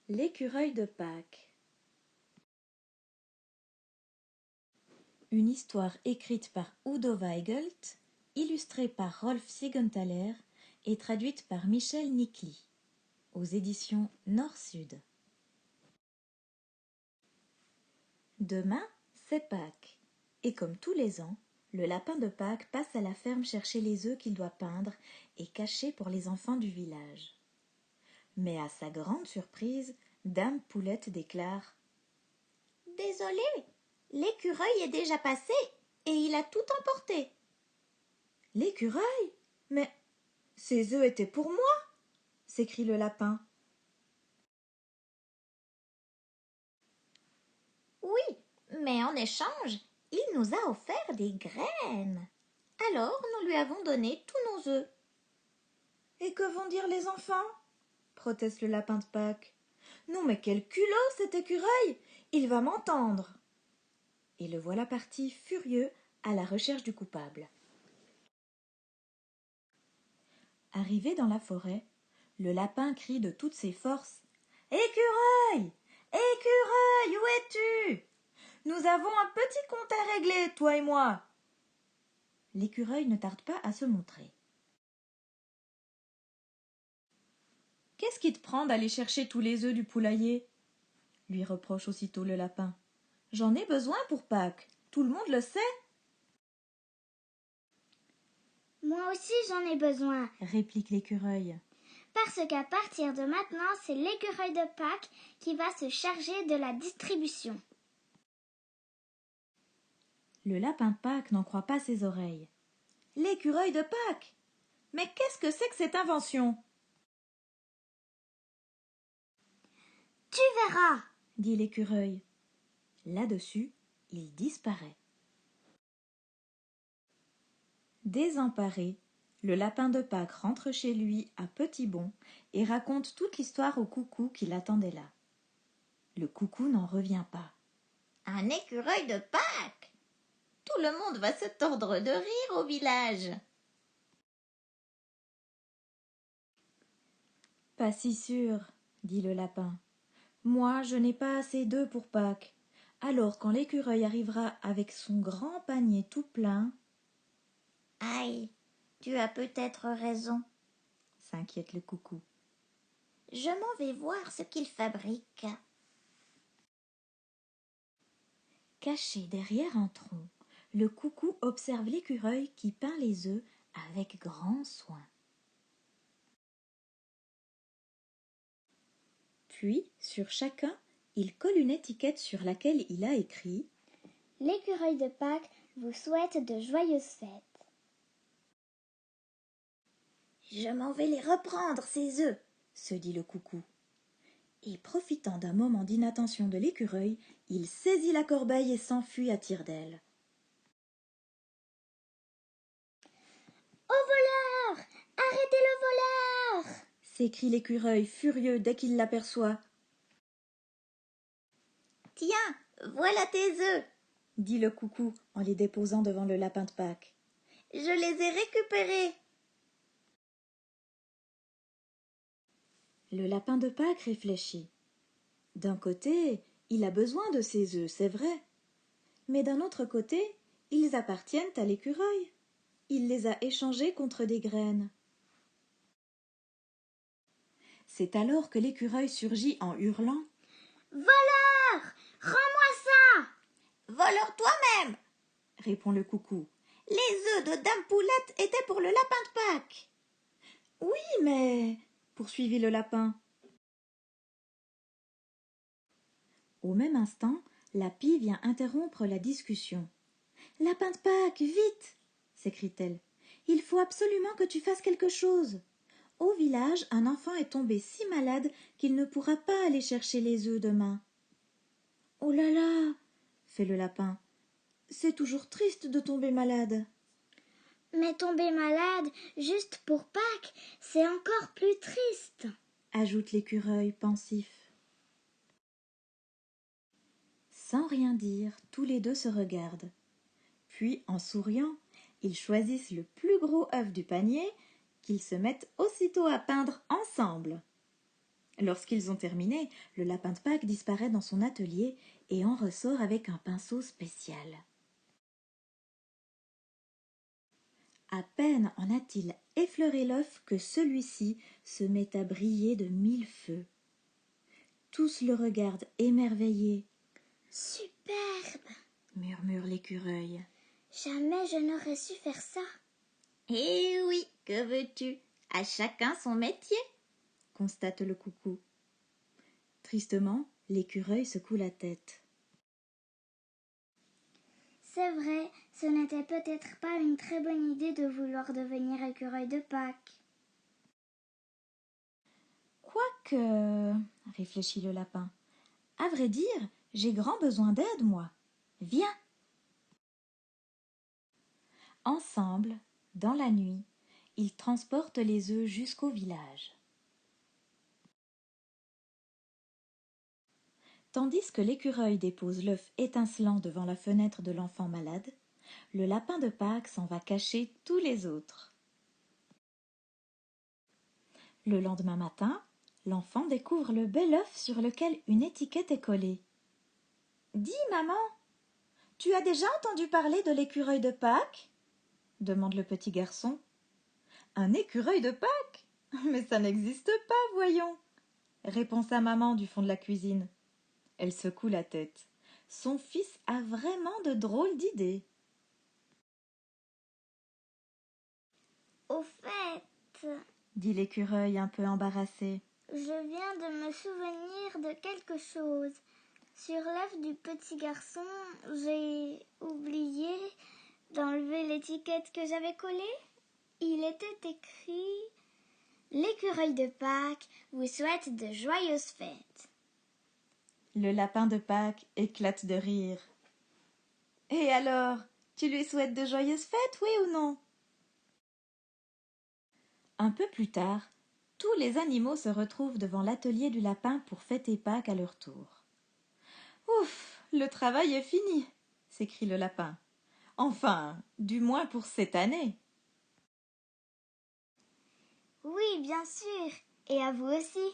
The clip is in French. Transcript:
L'écureuil de Pâques. Une histoire écrite par Udo Weigelt, illustrée par Rolf Siegenthaler et traduite par Michel Nickli, aux éditions Nord-Sud. Demain, c'est Pâques, et comme tous les ans, le lapin de Pâques passe à la ferme chercher les œufs qu'il doit peindre et cacher pour les enfants du village. Mais à sa grande surprise, Dame Poulette déclare « Désolé, l'écureuil est déjà passé et il a tout emporté. »« L'écureuil ? Mais ces œufs étaient pour moi !» s'écrie le lapin. « Oui, mais en échange, il nous a offert des graines. Alors nous lui avons donné tous nos œufs. »« Et que vont dire les enfants ?» proteste le lapin de Pâques. « Non mais quel culot cet écureuil! Il va m'entendre !» Et le voilà parti furieux à la recherche du coupable. Arrivé dans la forêt, le lapin crie de toutes ses forces « Écureuil! Écureuil, où es-tu? Nous avons un petit compte à régler, toi et moi !» L'écureuil ne tarde pas à se montrer. « Qu'est-ce qui te prend d'aller chercher tous les œufs du poulailler ?» lui reproche aussitôt le lapin. « J'en ai besoin pour Pâques, tout le monde le sait. » « Moi aussi j'en ai besoin, » réplique l'écureuil. « Parce qu'à partir de maintenant, c'est l'écureuil de Pâques qui va se charger de la distribution. » Le lapin de Pâques n'en croit pas ses oreilles. « L'écureuil de Pâques? Mais qu'est-ce que c'est que cette invention ?» « Tu verras !» dit l'écureuil. Là-dessus, il disparaît. Désemparé, le lapin de Pâques rentre chez lui à petits bonds et raconte toute l'histoire au coucou qui l'attendait là. Le coucou n'en revient pas. « Un écureuil de Pâques? Tout le monde va se tordre de rire au village. » « Pas si sûr, dit le lapin. Moi, je n'ai pas assez d'œufs pour Pâques. Alors, quand l'écureuil arrivera avec son grand panier tout plein... »« Aïe, tu as peut-être raison, s'inquiète le coucou. Je m'en vais voir ce qu'il fabrique. » Caché derrière un tronc, le coucou observe l'écureuil qui peint les œufs avec grand soin. Puis, sur chacun, il colle une étiquette sur laquelle il a écrit « L'écureuil de Pâques vous souhaite de joyeuses fêtes. » « Je m'en vais les reprendre, ces œufs, » se dit le coucou. Et profitant d'un moment d'inattention de l'écureuil, il saisit la corbeille et s'enfuit à tire-d'aile. « Au voleur! Arrêtez le voleur !» s'écrie l'écureuil furieux dès qu'il l'aperçoit. « Tiens, voilà tes œufs, » dit le coucou en les déposant devant le lapin de Pâques. « Je les ai récupérés. » Le lapin de Pâques réfléchit. D'un côté, il a besoin de ses œufs, c'est vrai. Mais d'un autre côté, ils appartiennent à l'écureuil. Il les a échangés contre des graines. C'est alors que l'écureuil surgit en hurlant. « Voleur! Rends-moi ça !»« Voleur toi-même !» répond le coucou. « Les œufs de Dame Poulette étaient pour le lapin de Pâques. »« Oui, mais... » poursuivit le lapin. Au même instant, la pie vient interrompre la discussion. « Lapin de Pâques, vite !» s'écrie-t-elle. « Il faut absolument que tu fasses quelque chose. Au village, un enfant est tombé si malade qu'il ne pourra pas aller chercher les œufs demain. »« Oh là là !» fait le lapin. « C'est toujours triste de tomber malade. »« Mais tomber malade, juste pour Pâques, c'est encore plus triste, » ajoute l'écureuil pensif. Sans rien dire, tous les deux se regardent. Puis, en souriant, ils choisissent le plus gros œuf du panier qu'ils se mettent aussitôt à peindre ensemble. Lorsqu'ils ont terminé, le lapin de Pâques disparaît dans son atelier et en ressort avec un pinceau spécial. À peine en a-t-il effleuré l'œuf que celui-ci se met à briller de 1000 feux. Tous le regardent émerveillés. « Superbe !» murmure l'écureuil. « Jamais je n'aurais su faire ça. » « Eh oui, que veux-tu? À chacun son métier, constate le coucou. Tristement, l'écureuil secoue la tête. C'est vrai, ce n'était peut-être pas une très bonne idée de vouloir devenir écureuil de Pâques. Quoique, réfléchit le lapin, à vrai dire, j'ai grand besoin d'aide, moi. Viens. Ensemble, dans la nuit, ils transportent les œufs jusqu'au village. Tandis que l'écureuil dépose l'œuf étincelant devant la fenêtre de l'enfant malade, le lapin de Pâques s'en va cacher tous les autres. Le lendemain matin, l'enfant découvre le bel œuf sur lequel une étiquette est collée. « Dis, maman, tu as déjà entendu parler de l'écureuil de Pâques ?» demande le petit garçon. « Un écureuil de Pâques? Mais ça n'existe pas, voyons !» répond sa maman du fond de la cuisine. Elle secoue la tête. Son fils a vraiment de drôles d'idées. « Au fait, dit l'écureuil un peu embarrassé, je viens de me souvenir de quelque chose. Sur l'œuf du petit garçon, j'ai oublié d'enlever l'étiquette que j'avais collée. Il était écrit « L'écureuil de Pâques vous souhaite de joyeuses fêtes. » Le lapin de Pâques éclate de rire. « Et alors, tu lui souhaites de joyeuses fêtes, oui ou non ?» Un peu plus tard, tous les animaux se retrouvent devant l'atelier du lapin pour fêter Pâques à leur tour. « Ouf, le travail est fini !» s'écrie le lapin. « Enfin, du moins pour cette année. » « Oui, bien sûr, et à vous aussi. »